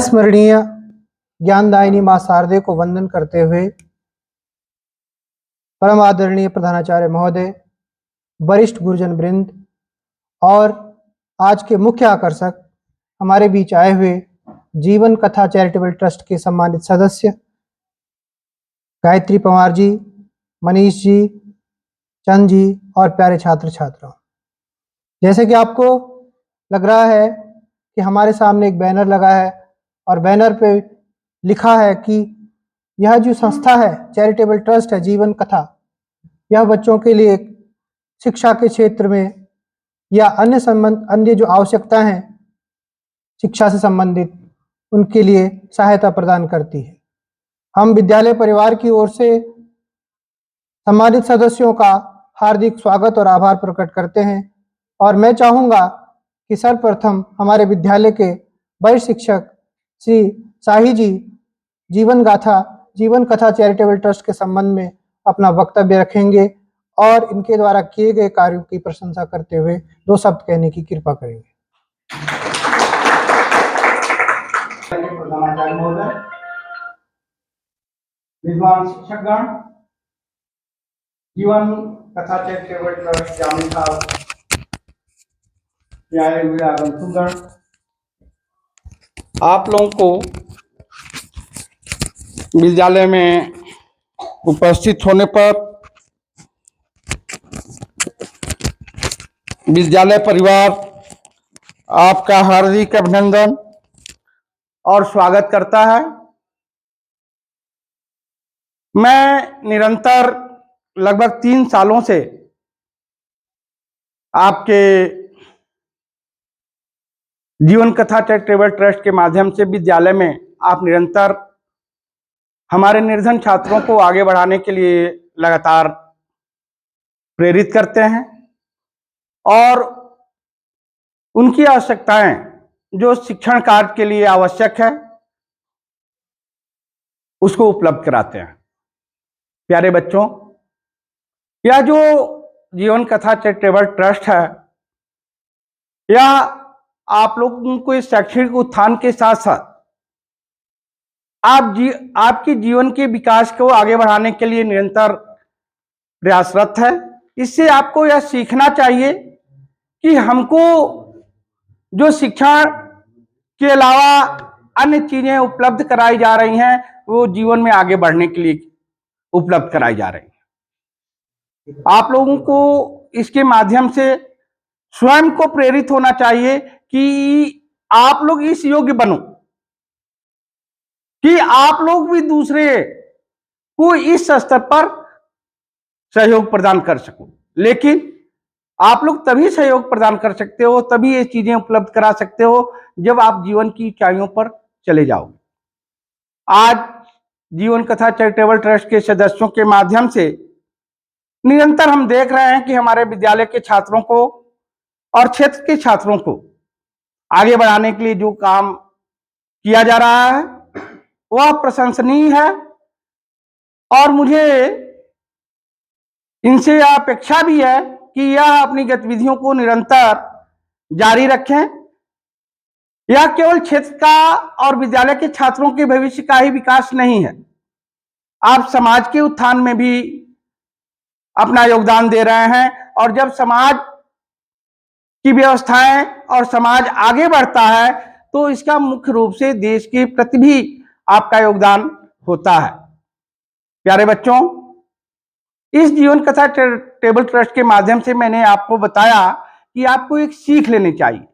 स्मरणीय ज्ञानदायिनी मां शारदे को वंदन करते हुए परम आदरणीय प्रधानाचार्य महोदय, वरिष्ठ गुरुजन वृंद और आज के मुख्य आकर्षक हमारे बीच आए हुए जीवन कथा चैरिटेबल ट्रस्ट के सम्मानित सदस्य गायत्री पवार जी, मनीष जी, चंद जी और प्यारे छात्र छात्राओं, जैसे कि आपको लग रहा है कि हमारे सामने एक बैनर लगा है और बैनर पे लिखा है कि यह जो संस्था है चैरिटेबल ट्रस्ट है जीवन कथा, यह बच्चों के लिए शिक्षा के क्षेत्र में या अन्य जो आवश्यकताएं हैं शिक्षा से संबंधित उनके लिए सहायता प्रदान करती है। हम विद्यालय परिवार की ओर से सम्मानित सदस्यों का हार्दिक स्वागत और आभार प्रकट करते हैं और मैं चाहूँगा कि सर्वप्रथम हमारे विद्यालय के वरिष्ठ शिक्षक श्री शाही जी जीवन कथा चैरिटेबल ट्रस्ट के संबंध में अपना वक्तव्य रखेंगे और इनके द्वारा किए गए कार्यों की प्रशंसा करते हुए दो शब्द कहने की कृपा करेंगे। प्रधानाचार्य महोदय, विद्वान शिक्षकगण, जीवन कथा चैरिटेबल ट्रस्ट जामिल साहब, प्यारे हुए आगंतुकगण, आप लोगों को विद्यालय में उपस्थित होने पर विद्यालय परिवार आपका हार्दिक अभिनंदन और स्वागत करता है। मैं निरंतर लगभग 3 सालों से आपके जीवन कथा चैरिटेबल ट्रस्ट के माध्यम से विद्यालय में आप निरंतर हमारे निर्धन छात्रों को आगे बढ़ाने के लिए लगातार प्रेरित करते हैं और उनकी आवश्यकताएं जो शिक्षण कार्य के लिए आवश्यक है उसको उपलब्ध कराते हैं। प्यारे बच्चों, यह जो जीवन कथा चैरिटेबल ट्रस्ट है यह आप लोगों को इस शैक्षणिक उत्थान के साथ साथ आपके जीवन के विकास को आगे बढ़ाने के लिए निरंतर प्रयासरत है। इससे आपको यह सीखना चाहिए कि हमको जो शिक्षा के अलावा अन्य चीजें उपलब्ध कराई जा रही हैं वो जीवन में आगे बढ़ने के लिए उपलब्ध कराई जा रही हैं। आप लोगों को इसके माध्यम से स्वयं को प्रेरित होना चाहिए कि आप लोग इस योग्य बनो कि आप लोग भी दूसरे को इस स्तर पर सहयोग प्रदान कर सको। लेकिन आप लोग तभी सहयोग प्रदान कर सकते हो, तभी ये चीजें उपलब्ध करा सकते हो जब आप जीवन की ऊंचाइयों पर चले जाओगे। आज जीवन कथा चैरिटेबल ट्रस्ट के सदस्यों के माध्यम से निरंतर हम देख रहे हैं कि हमारे विद्यालय के छात्रों को और क्षेत्र के छात्रों को आगे बढ़ाने के लिए जो काम किया जा रहा है वह प्रशंसनीय है और मुझे इनसे अपेक्षा भी है कि यह अपनी गतिविधियों को निरंतर जारी रखें। यह केवल क्षेत्र का और विद्यालय के छात्रों के भविष्य का ही विकास नहीं है, आप समाज के उत्थान में भी अपना योगदान दे रहे हैं और जब समाज की व्यवस्थाएं और समाज आगे बढ़ता है तो इसका मुख्य रूप से देश के प्रति भी आपका योगदान होता है। प्यारे बच्चों, इस जीवन कथा चैरिटेबल ट्रस्ट के माध्यम से मैंने आपको बताया कि आपको एक सीख लेनी चाहिए।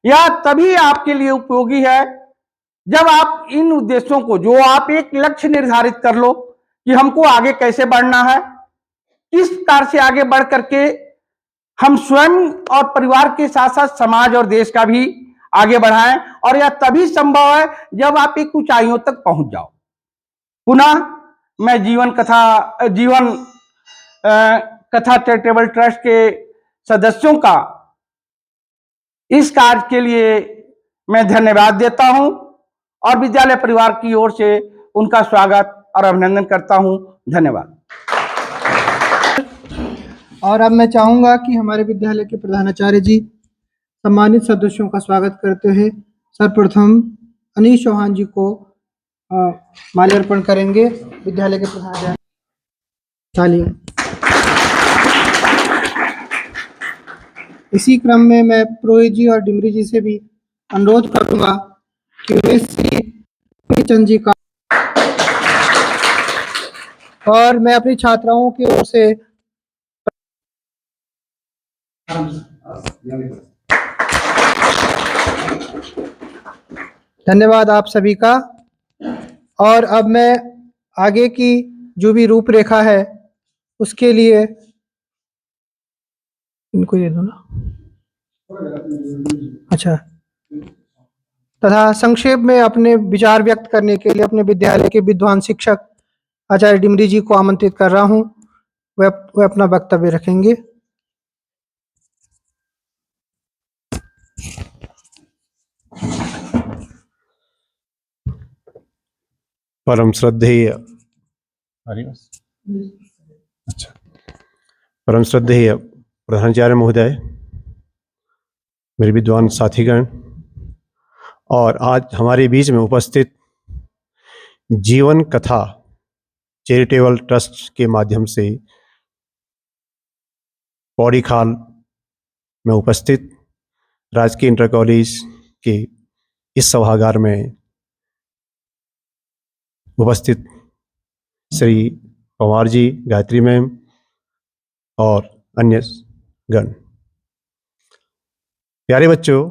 यह तभी आपके लिए उपयोगी है जब आप इन उद्देश्यों को, जो आप एक लक्ष्य निर्धारित कर लो कि हमको आगे कैसे बढ़ना है, किस प्रकार से आगे बढ़ करके हम स्वयं और परिवार के साथ साथ समाज और देश का भी आगे बढ़ाएं, और यह तभी संभव है जब आप एक ऊंचाइयों तक पहुंच जाओ। पुनः मैं जीवन कथा चैरिटेबल ट्रस्ट के सदस्यों का इस कार्य के लिए मैं धन्यवाद देता हूं और विद्यालय परिवार की ओर से उनका स्वागत और अभिनंदन करता हूं। धन्यवाद। और अब मैं चाहूंगा कि हमारे विद्यालय के प्रधानाचार्य जी सम्मानित सदस्यों का स्वागत करते हुए सर्वप्रथम अनीश चौहान जी को माल्यार्पण करेंगे। विद्यालय के प्रधानाचार्य तालियां। इसी क्रम में मैं पुरोहित जी और डिमरी जी से भी अनुरोध करूंगा कि वे श्री चंद जी का, और मैं अपनी छात्राओं की ओर से धन्यवाद आप सभी का। और अब मैं आगे की जो भी रूपरेखा है उसके लिए इनको दे दो ना। अच्छा, तथा संक्षेप में अपने विचार व्यक्त करने के लिए अपने विद्यालय के विद्वान शिक्षक आचार्य डिमरी जी को आमंत्रित कर रहा हूं। वे अपना वक्तव्य रखेंगे। परम श्रद्धेय अच्छा परम श्रद्धेय प्रधानाचार्य महोदय, मेरे विद्वान साथीगण और आज हमारे बीच में उपस्थित जीवन कथा चैरिटेबल ट्रस्ट के माध्यम से पौड़ी खाल में उपस्थित राजकीय इंटर कॉलेज के इस सभागार में उपस्थित श्री पवार जी, गायत्री मैम और अन्य गण। प्यारे बच्चों,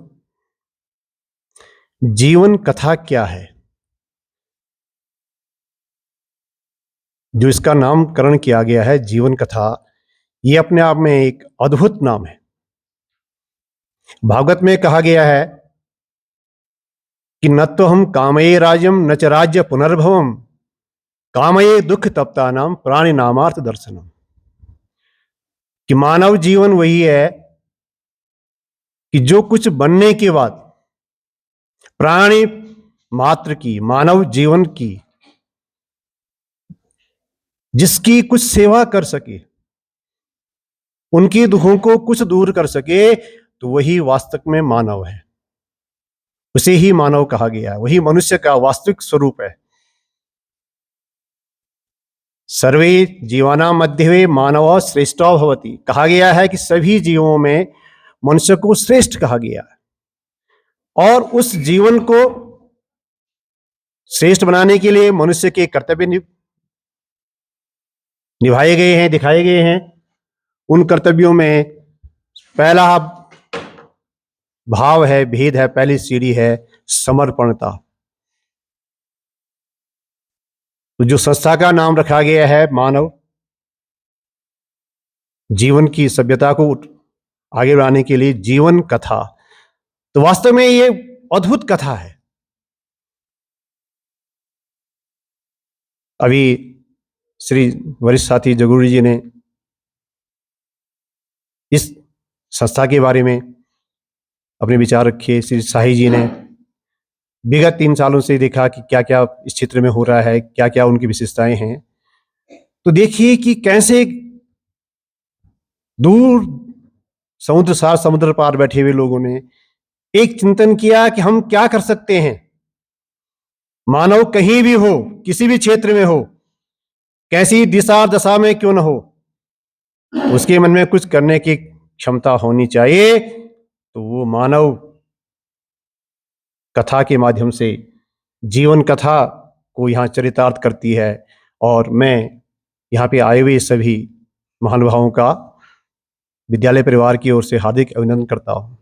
जीवन कथा क्या है? जो इसका नामकरण किया गया है जीवन कथा, ये अपने आप में एक अद्भुत नाम है। भागवत में कहा गया है कि न तो हम कामये राज्यम न च राज्य पुनर्भवम कामये दुख तप्ता नाम प्राणी नामार्थ दर्शनम, कि मानव जीवन वही है कि जो कुछ बनने के बाद प्राणी मात्र की, मानव जीवन की, जिसकी कुछ सेवा कर सके, उनके दुखों को कुछ दूर कर सके, तो वही वास्तव में मानव है। उसे ही मानव कहा गया है, वही मनुष्य का वास्तविक स्वरूप है। सर्वे जीवानां मध्ये मानव श्रेष्ठो भवति, कहा गया है कि सभी जीवों में मनुष्य को श्रेष्ठ कहा गया है। और उस जीवन को श्रेष्ठ बनाने के लिए मनुष्य के कर्तव्य निभाए गए हैं, दिखाए गए हैं। उन कर्तव्यों में पहला भाव है, भेद है, पहली सीढ़ी है समर्पणता। तो जो संस्था का नाम रखा गया है मानव जीवन की सभ्यता को आगे बढ़ाने के लिए जीवन कथा, तो वास्तव में ये अद्भुत कथा है। अभी श्री वरिष्ठ साथी जगुरी जी ने इस संस्था के बारे में अपने विचार रखे। श्री शाही जी ने विगत 3 सालों से देखा कि क्या क्या इस क्षेत्र में हो रहा है, क्या क्या उनकी विशेषताएं हैं। तो देखिए कि कैसे दूर समुद्र पार बैठे हुए लोगों ने एक चिंतन किया कि हम क्या कर सकते हैं। मानव कहीं भी हो, किसी भी क्षेत्र में हो, कैसी दिशा दशा में क्यों न हो, उसके मन में कुछ करने की क्षमता होनी चाहिए। तो वो मानव कथा के माध्यम से जीवन कथा को यहाँ चरितार्थ करती है। और मैं यहाँ पे आए हुए सभी महानुभावों का विद्यालय परिवार की ओर से हार्दिक अभिनंदन करता हूं।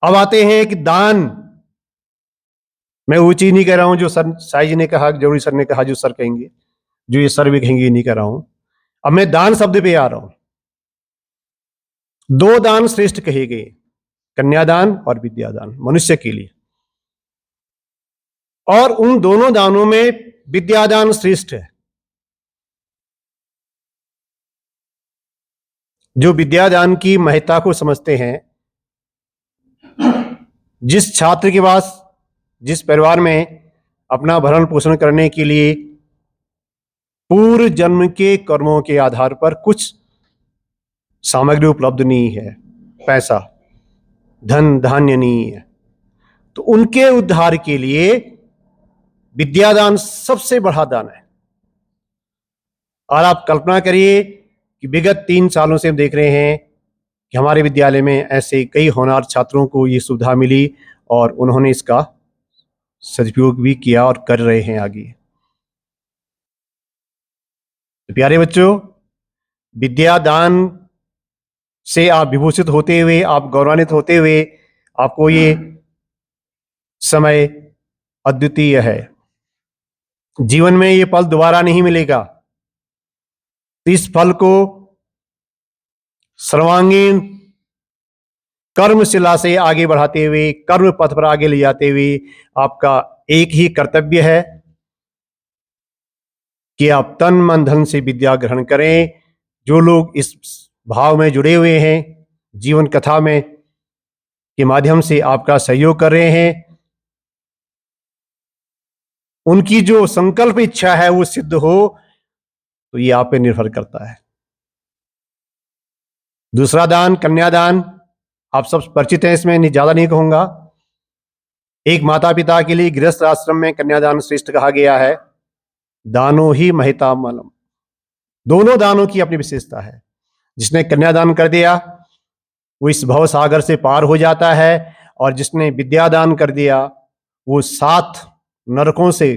अब आते हैं कि दान, मैं वो चीज नहीं कह रहा हूं जो सर साई जी ने कहा, जरूरी सर ने कहा, जो सर कहेंगे, जो ये सर भी कहेंगे, नहीं कर रहा हूं। अब मैं दान शब्द पे आ रहा हूं। 2 दान श्रेष्ठ कहे गए, कन्यादान और विद्यादान, मनुष्य के लिए। और उन दोनों दानों में विद्यादान श्रेष्ठ है। जो विद्यादान की महत्ता को समझते हैं, जिस छात्र के पास, जिस परिवार में अपना भरण पोषण करने के लिए पूर्व जन्म के कर्मों के आधार पर कुछ सामग्री उपलब्ध नहीं है, पैसा, धन धान्य नहीं है, तो तो उनके उद्धार के लिए विद्यादान सबसे बड़ा दान है। और आप कल्पना करिए कि विगत 3 सालों से हम देख रहे हैं कि हमारे विद्यालय में ऐसे कई होनहार छात्रों को ये सुविधा मिली और उन्होंने इसका सदुपयोग भी किया और कर रहे हैं आगे। तो प्यारे बच्चों, विद्यादान से आप विभूषित होते हुए, आप गौरवान्वित होते हुए, आपको ये समय अद्वितीय है। जीवन में ये पल दोबारा नहीं मिलेगा। इस फल को सर्वांगीण कर्मशिला से आगे बढ़ाते हुए, कर्म पथ पर आगे ले जाते हुए आपका एक ही कर्तव्य है कि आप तन मन धन से विद्या ग्रहण करें। जो लोग इस भाव में जुड़े हुए हैं, जीवन कथा में के माध्यम से आपका सहयोग कर रहे हैं, उनकी जो संकल्प इच्छा है वो सिद्ध हो, तो ये आप पे निर्भर करता है। दूसरा दान कन्यादान, आप सब परिचित हैं, इसमें ज्यादा नहीं कहूंगा। एक माता पिता के लिए गृहस्थ आश्रम में कन्यादान श्रेष्ठ कहा गया है। दानो ही महिता मलम, दोनों दानों की अपनी विशेषता है। जिसने कन्यादान कर दिया वो इस भव सागर से पार हो जाता है, और जिसने विद्यादान कर दिया वो 7 नरकों से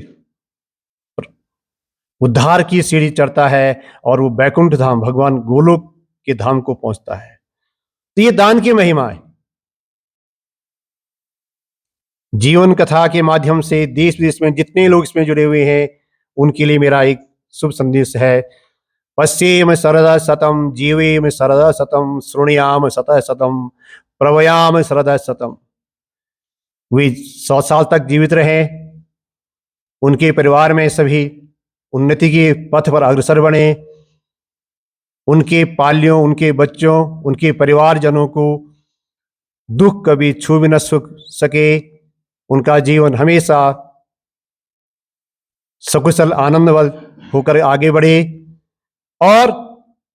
उद्धार की सीढ़ी चढ़ता है और वो बैकुंठ धाम, भगवान गोलोक के धाम को पहुंचता है। तो ये दान की महिमा है। जीवन कथा के माध्यम से देश विदेश में जितने लोग इसमें जुड़े हुए हैं उनके लिए मेरा एक शुभ संदेश है। पश्येम सरदा शतम, जीवेम सरदा शतम, श्रृणुयाम सतः शतम, प्रवयाम सरदा शतम। वे 100 साल तक जीवित रहे, उनके परिवार में सभी उन्नति के पथ पर अग्रसर बने, उनके पालियों, उनके बच्चों, उनके परिवारजनों को दुख कभी छू भी न सके, उनका जीवन हमेशा सकुशल आनंदवल होकर आगे बढ़े, और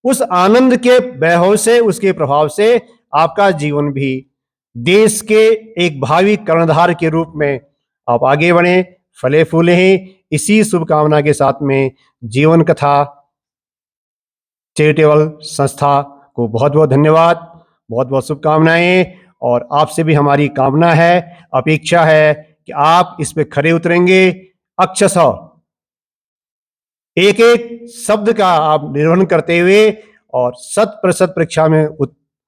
उस आनंद के वैभव से, उसके प्रभाव से आपका जीवन भी देश के एक भावी कर्णधार के रूप में आप आगे बढ़े, फले फूले हैं। इसी शुभकामना के साथ में जीवन कथा चैरिटेबल संस्था को बहुत बहुत धन्यवाद, बहुत बहुत शुभकामनाएं। और आपसे भी हमारी कामना है, अपेक्षा है कि आप इस पे खरे उतरेंगे, अक्षरशः एक एक शब्द का आप निर्वहन करते हुए और 100% परीक्षा में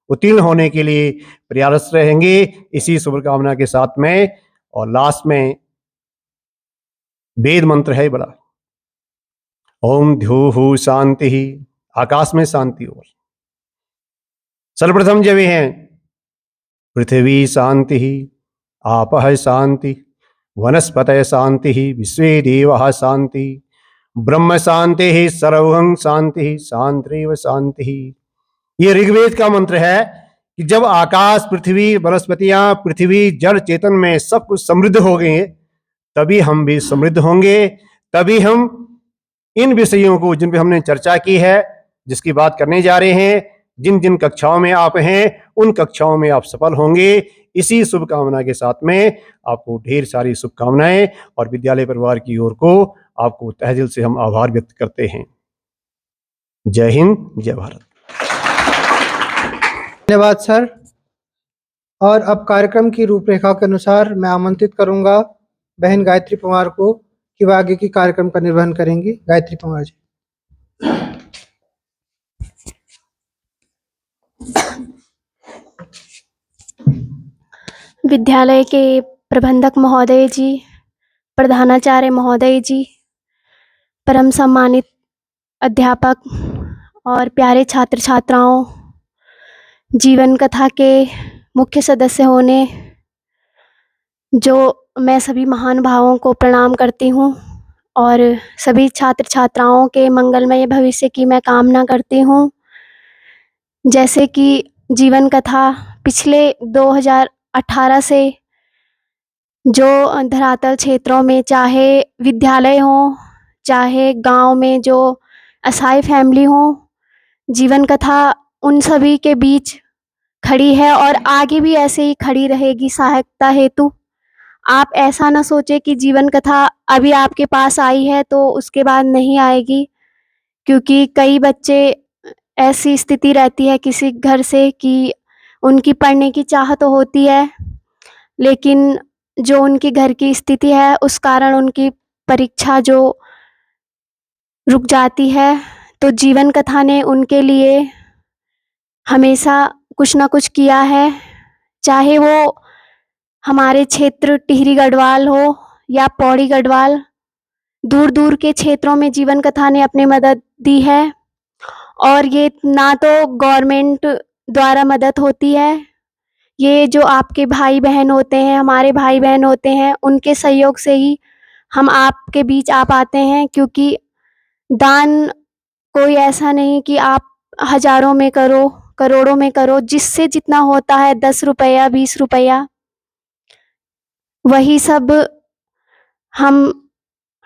उत्तीर्ण होने के लिए प्रयास रहेंगे, इसी शुभकामना के साथ में। और लास्ट में वेद मंत्र है बड़ा, ओम ध्युः शांति ही, आकाश में शांति हो। सर्वप्रथम जब हैं पृथ्वी शांति ही, आपः शांति, वनस्पतय शांति ही, विश्वे देवः शांति, ब्रह्म शांति ही, सर्वं शांति ही, शांतिरेव शांति ही। ये ऋग्वेद का मंत्र है कि जब आकाश, पृथ्वी, वनस्पतियां, पृथ्वी, जड़, चेतन में सब कुछ समृद्ध हो गए, तभी हम भी समृद्ध होंगे। तभी हम इन विषयों को जिन पे हमने चर्चा की है, जिसकी बात करने जा रहे हैं, जिन जिन कक्षाओं में आप हैं उन कक्षाओं में आप सफल होंगे। इसी शुभकामना के साथ में आपको ढेर सारी शुभकामनाएं, और विद्यालय परिवार की ओर को आपको तहे दिल से हम आभार व्यक्त करते हैं। जय हिंद, जय भारत। धन्यवाद सर। और अब कार्यक्रम की रूपरेखा के अनुसार मैं आमंत्रित करूंगा बहन गायत्री पवार को कि वह आगे की कार्यक्रम का निर्वहन करेंगी। गायत्री पवार जी। विद्यालय के प्रबंधक महोदय जी, प्रधानाचार्य महोदय जी, परम सम्मानित अध्यापक और प्यारे छात्र छात्राओं, जीवन कथा के मुख्य सदस्य होने जो मैं सभी महान भावों को प्रणाम करती हूँ, और सभी छात्र छात्राओं के मंगलमय भविष्य की मैं कामना करती हूँ। जैसे कि जीवन कथा पिछले 2018 से जो धरातल क्षेत्रों में, चाहे विद्यालय हो, चाहे गांव में जो असाई फैमिली हो, जीवन कथा उन सभी के बीच खड़ी है और आगे भी ऐसे ही खड़ी रहेगी सहायता हेतु। आप ऐसा ना सोचे कि जीवन कथा अभी आपके पास आई है तो उसके बाद नहीं आएगी, क्योंकि कई बच्चे ऐसी स्थिति रहती है किसी घर से कि उनकी पढ़ने की चाह तो होती है, लेकिन जो उनकी घर की स्थिति है उस कारण उनकी परीक्षा जो रुक जाती है। तो जीवन कथा ने उनके लिए हमेशा कुछ ना कुछ किया है, चाहे वो हमारे क्षेत्र टिहरी गढ़वाल हो या पौड़ी गढ़वाल, दूर दूर के क्षेत्रों में जीवन कथा ने अपनी मदद दी है। और ये ना तो गवर्नमेंट द्वारा मदद होती है, ये जो आपके भाई बहन होते हैं, हमारे भाई बहन होते हैं, उनके सहयोग से ही हम आपके बीच आ पाते हैं। क्योंकि दान कोई ऐसा नहीं कि आप हजारों में करो, करोड़ों में करो, जिससे जितना होता है 10 रुपया 20 रुपया, वही सब हम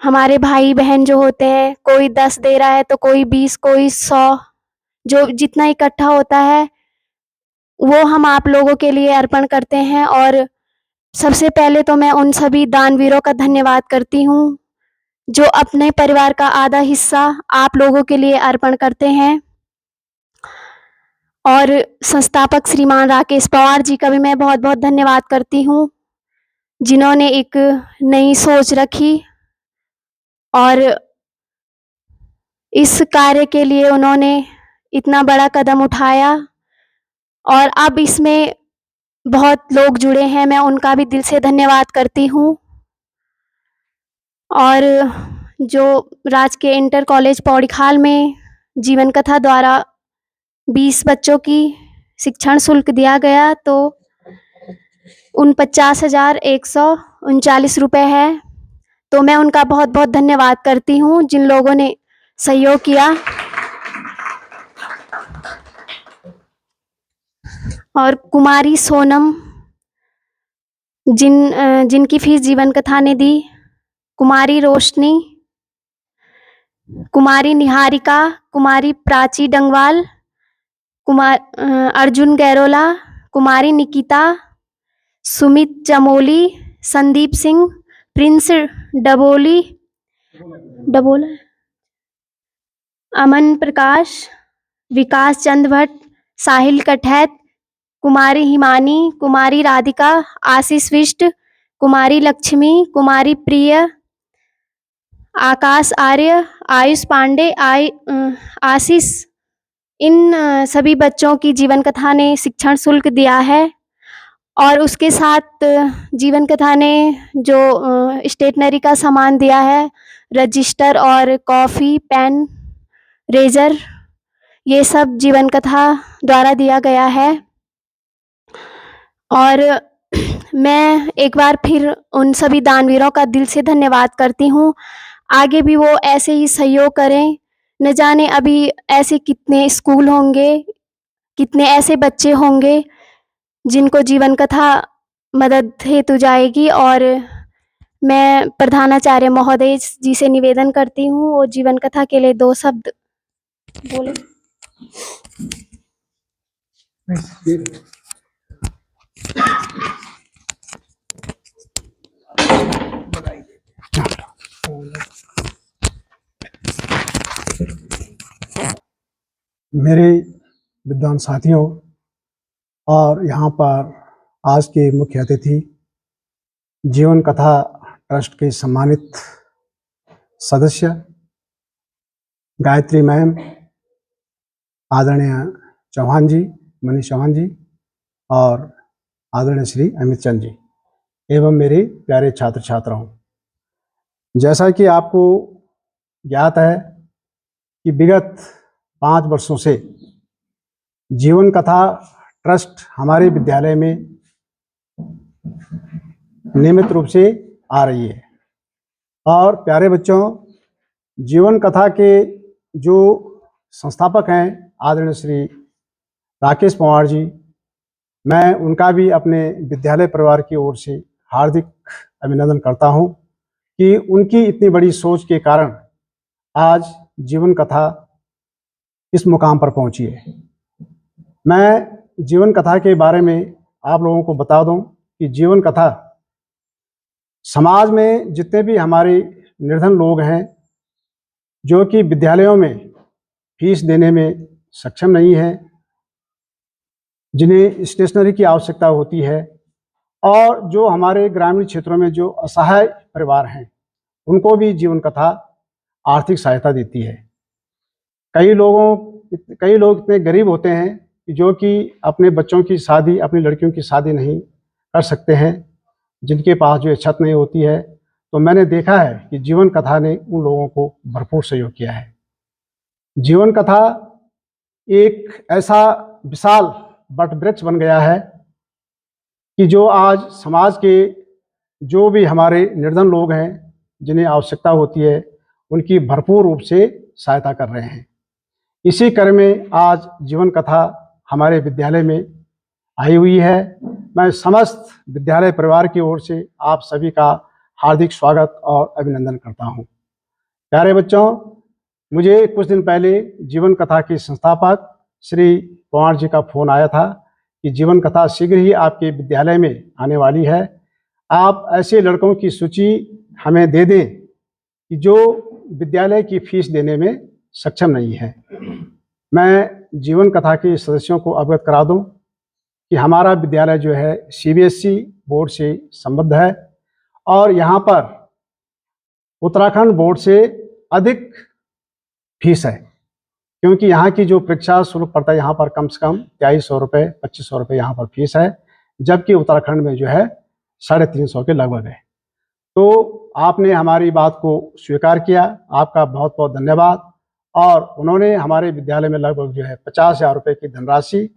हमारे भाई बहन जो होते हैं, कोई 10 दे रहा है तो कोई 20, कोई 100, जो जितना इकट्ठा होता है वो हम आप लोगों के लिए अर्पण करते हैं। और सबसे पहले तो मैं उन सभी दानवीरों का धन्यवाद करती हूँ जो अपने परिवार का आधा हिस्सा आप लोगों के लिए अर्पण करते हैं। और संस्थापक श्रीमान राकेश पवार जी का भी मैं बहुत बहुत धन्यवाद करती हूँ, जिन्होंने एक नई सोच रखी और इस कार्य के लिए उन्होंने इतना बड़ा कदम उठाया। और अब इसमें बहुत लोग जुड़े हैं, मैं उनका भी दिल से धन्यवाद करती हूँ। और जो राजकीय इंटर कॉलेज पौड़ीखाल में जीवन कथा द्वारा 20 बच्चों की शिक्षण शुल्क दिया गया, तो 49,139 रुपये है। तो मैं उनका बहुत बहुत धन्यवाद करती हूँ जिन लोगों ने सहयोग किया। और कुमारी सोनम जिनकी फीस जीवन कथा ने दी, कुमारी रोशनी, कुमारी निहारिका, कुमारी प्राची डंगवाल, अर्जुन गैरोला, कुमारी निकिता, सुमित चमोली, संदीप सिंह, प्रिंस डबोला, अमन प्रकाश, विकास चंद भट्ट, साहिल कठैत, कुमारी हिमानी, कुमारी राधिका, आशीष विष्ट, कुमारी लक्ष्मी, कुमारी प्रिय, आकाश आर्य, आयुष पांडे, आशीष, इन सभी बच्चों की जीवन कथा ने शिक्षण शुल्क दिया है। और उसके साथ जीवन कथा ने जो स्टेशनरी का सामान दिया है, रजिस्टर और कॉफ़ी, पेन, रेजर, ये सब जीवन कथा द्वारा दिया गया है। और मैं एक बार फिर उन सभी दानवीरों का दिल से धन्यवाद करती हूँ। आगे भी वो ऐसे ही सहयोग करें, न जाने अभी ऐसे कितने स्कूल होंगे, कितने ऐसे बच्चे होंगे जिनको जीवन कथा मदद हेतु जाएगी। और मैं प्रधानाचार्य महोदय जी से निवेदन करती हूँ वो जीवन कथा के लिए 2 शब्द बोले। मेरे विद्वान साथियों और यहाँ पर आज के मुख्य अतिथि जीवन कथा ट्रस्ट के सम्मानित सदस्य गायत्री मैम, आदरणीय चौहान जी, मनीष चौहान जी, और आदरणीय श्री अमित चंद जी, एवं मेरे प्यारे छात्र छात्राओं, जैसा कि आपको ज्ञात है कि विगत 5 वर्षों से जीवन कथा ट्रस्ट हमारे विद्यालय में नियमित रूप से आ रही है। और प्यारे बच्चों, जीवन कथा के जो संस्थापक हैं आदरणीय श्री राकेश पवार जी, मैं उनका भी अपने विद्यालय परिवार की ओर से हार्दिक अभिनंदन करता हूं कि उनकी इतनी बड़ी सोच के कारण आज जीवन कथा इस मुकाम पर पहुंची है। मैं जीवन कथा के बारे में आप लोगों को बता दूं कि जीवन कथा समाज में जितने भी हमारे निर्धन लोग हैं जो कि विद्यालयों में फीस देने में सक्षम नहीं है, जिन्हें स्टेशनरी की आवश्यकता होती है, और जो हमारे ग्रामीण क्षेत्रों में जो असहाय परिवार हैं उनको भी जीवन कथा आर्थिक सहायता देती है। कई लोग इतने गरीब होते हैं कि जो कि अपने बच्चों की शादी, अपनी लड़कियों की शादी नहीं कर सकते हैं, जिनके पास जो छत नहीं होती है। तो मैंने देखा है कि जीवन कथा ने उन लोगों को भरपूर सहयोग किया है। जीवन कथा एक ऐसा विशाल वट वृक्ष बन गया है कि जो आज समाज के जो भी हमारे निर्धन लोग हैं जिन्हें आवश्यकता होती है उनकी भरपूर रूप से सहायता कर रहे हैं। इसी क्रम में आज जीवन कथा हमारे विद्यालय में आई हुई है। मैं समस्त विद्यालय परिवार की ओर से आप सभी का हार्दिक स्वागत और अभिनंदन करता हूं। प्यारे बच्चों, मुझे कुछ दिन पहले जीवन कथा के संस्थापक श्री पंवार जी का फोन आया था कि जीवन कथा शीघ्र ही आपके विद्यालय में आने वाली है। आप ऐसे लड़कों की सूची हमें दे दें कि जो विद्यालय की फीस देने में सक्षम नहीं है। मैं जीवन कथा के सदस्यों को अवगत करा दूं कि हमारा विद्यालय जो है सीबीएसई बोर्ड से संबद्ध है और यहाँ पर उत्तराखंड बोर्ड से अधिक फीस है, क्योंकि यहाँ की जो परीक्षा शुल्क पड़ता है यहाँ पर कम से कम 2300 रुपये 2500 रुपये यहाँ पर फीस है, जबकि उत्तराखंड में जो है 350 के लगभग है। तो आपने हमारी बात को स्वीकार किया, आपका बहुत बहुत धन्यवाद। और उन्होंने हमारे विद्यालय में लगभग जो है 50,000 रुपये की धनराशि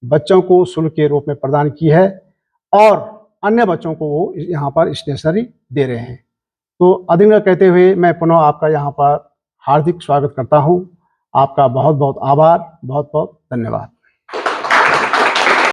बच्चों को शुल्क के रूप में प्रदान की है और अन्य बच्चों को वो यहाँ पर स्टेशनरी दे रहे हैं। तो अधिक न कहते हुए मैं पुनः आपका यहाँ पर हार्दिक स्वागत करता हूँ। आपका बहुत बहुत आभार, बहुत बहुत धन्यवाद।